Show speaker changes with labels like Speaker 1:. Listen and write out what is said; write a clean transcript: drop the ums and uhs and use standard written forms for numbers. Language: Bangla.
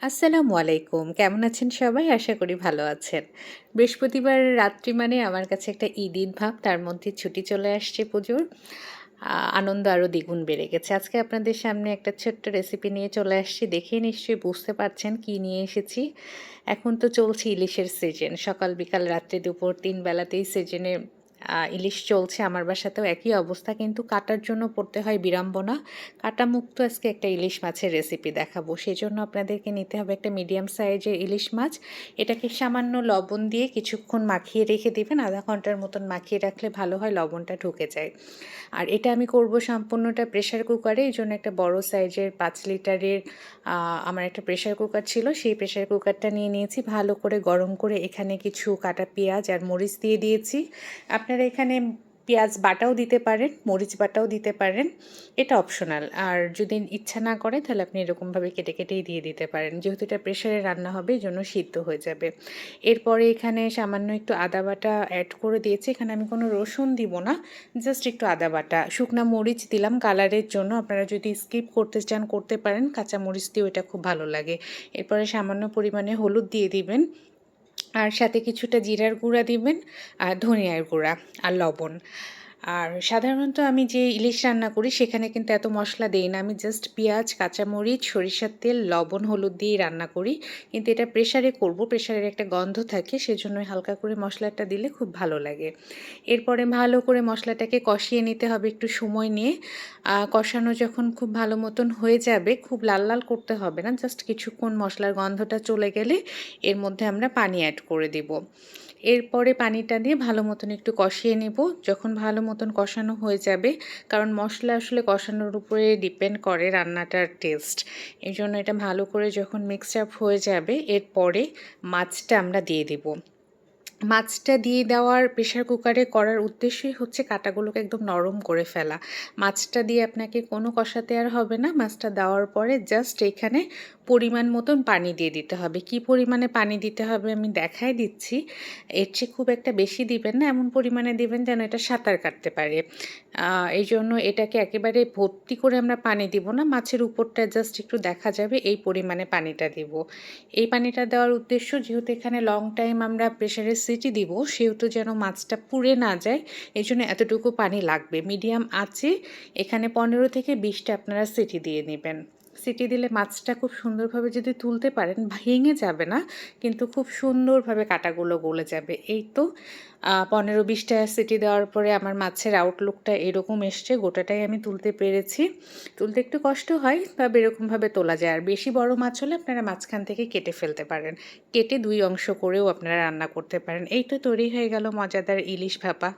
Speaker 1: আসসালামু আলাইকুম। কেমন আছেন সবাই? আশা করি ভালো আছেন। বৃহস্পতিবার রাত্রি মানে আমার কাছে একটা ঈদ ভাব। তার মধ্যে ছুটি চলে আসছে পুজোর। আনন্দ আরও দ্বিগুণ বেড়ে গেছে। আজকে আপনাদের সামনে একটা ছোট্ট রেসিপি নিয়ে চলে আসছি। দেখেই নিশ্চয়ই বুঝতে পারছেন কি নিয়ে এসেছি। এখন তো চলছে ইলিশের সিজন। সকাল, বিকাল, রাত্রি, দুপুর ৩ বেলাতেই সিজনে ইলিশ চলছে। আমার বাসাতেও একই অবস্থা। কিন্তু কাটার জন্য পড়তে হয় বিড়ম্বনা। কাঁটামুক্ত আজকে একটা ইলিশ মাছের রেসিপি দেখাবো। সেজন্য আপনাদেরকে নিতে হবে একটা মিডিয়াম সাইজের ইলিশ মাছ। এটাকে সামান্য লবণ দিয়ে কিছুক্ষণ মাখিয়ে রেখে দিবেন। আধা ঘন্টার মতন মাখিয়ে রাখলে ভালো হয়, লবণটা ঢুকে যায়। আর এটা আমি করব সম্পূর্ণটা প্রেশার কুকারে। এইজন্য একটা বড় সাইজের ৫ লিটারের আমার একটা প্রেশার কুকার ছিল। সেই প্রেশার কুকারটা নিয়ে নিয়েছি। ভালো করে গরম করে এখানে কিছু কাটা পেঁয়াজ আর মরিচ দিয়ে দিয়েছি। আপনারা এখানে পেঁয়াজ বাটাও দিতে পারেন, মরিচ বাটাও দিতে পারেন। এটা অপশনাল। আর যদি ইচ্ছা না করে তাহলে আপনি এরকমভাবে কেটে কেটেই দিয়ে দিতে পারেন। যেহেতু এটা প্রেশারে রান্না হবে এজন্য সিদ্ধ হয়ে যাবে। এরপরে এখানে সামান্য একটু আদা বাটা অ্যাড করে দিয়েছি। এখানে আমি কোনো রসুন দিব না, জাস্ট একটু আদা বাটা। শুকনা মরিচ দিলাম কালারের জন্য। আপনারা যদি স্কিপ করতে চান করতে পারেন। কাঁচা মরিচ দিয়েও এটা খুব ভালো লাগে। এরপরে সামান্য পরিমাণে হলুদ দিয়ে দিবেন। আর সাথে কিছুটা জিরার গুঁড়া দিবেন, আর ধনিয়ার গুঁড়া আর লবণ। আর সাধারণত আমি যে ইলিশ রান্না করি সেখানে কিন্তু এত মশলা দেই না। আমি জাস্ট পেঁয়াজ, কাঁচামরিচ, সরিষার তেল, লবণ, হলুদ দিয়েই রান্না করি। কিন্তু এটা প্রেশারে করব, প্রেশারের একটা গন্ধ থাকে, সেজন্য হালকা করে মশলাটা দিলে খুব ভালো লাগে। এরপরে ভালো করে মশলাটাকে কষিয়ে নিতে হবে একটু সময় নিয়ে। কষানো যখন খুব ভালো মতন হয়ে যাবে, খুব লাল লাল করতে হবে না, জাস্ট কিছুক্ষণ মশলার গন্ধটা চলে গেলে এর মধ্যে আমরা পানি অ্যাড করে দেব। এরপরে পানিটা দিয়ে ভালো মতন একটু কষিয়ে নেব। যখন ভালো মতন কষানো হয়ে যাবে, কারণ মশলা আসলে কষানোর উপরে ডিপেন্ড করে রান্নাটার টেস্ট। এই জন্য এটা ভালো করে যখন মিক্সড আপ হয়ে যাবে, এরপরে মাছটা আমরা দিয়ে দেব। মাছটা দিয়ে দেওয়ার প্রেশার কুকারে করার উদ্দেশ্যই হচ্ছে কাঁটাগুলোকে একদম নরম করে ফেলা। মাছটা দিয়ে আপনাকে কোনো কষাতে আর হবে না। মাছটা দেওয়ার পরে জাস্ট এখানে পরিমাণ মতন পানি দিয়ে দিতে হবে। কি পরিমাণে পানি দিতে হবে আমি দেখাই দিচ্ছি। এর চেয়ে খুব একটা বেশি দিবেন না, এমন পরিমাণে দিবেন যেন এটা সাঁতার কাটতে পারে। এই জন্য এটাকে একেবারে ভর্তি করে আমরা পানি দিব না, মাছের উপরটা জাস্ট একটু দেখা যাবে এই পরিমাণে পানিটা দিব। এই পানিটা দেওয়ার উদ্দেশ্য, যেহেতু এখানে লং টাইম আমরা প্রেশারে সিটি দিব, সেহেতু যেন মাছটা পুড়ে না যায়, এই জন্য এতটুকু পানি লাগবে। মিডিয়াম আঁচে এখানে ১৫ থেকে ২০টা আপনারা সিটি দিয়ে নেবেন। সিটি দিলে মাছটা খুব সুন্দরভাবে যদি তুলতে পারেন, ভেঙে যাবে না, কিন্তু খুব সুন্দরভাবে কাঁটাগুলো গলে যাবে। এই তো ১৫-২০টা সিটি দেওয়ার পরে আমার মাছের আউটলুকটা এরকম এসছে। গোটাটাই আমি তুলতে পেরেছি। তুলতে একটু কষ্ট হয়, তবে এরকমভাবে তোলা যায়। আর বেশি বড় মাছ হলে আপনারা মাঝখান থেকে কেটে ফেলতে পারেন। কেটে ২ অংশ করেও আপনারা রান্না করতে পারেন। এই তো তৈরি হয়ে গেল মজাদার ইলিশ ভাপা।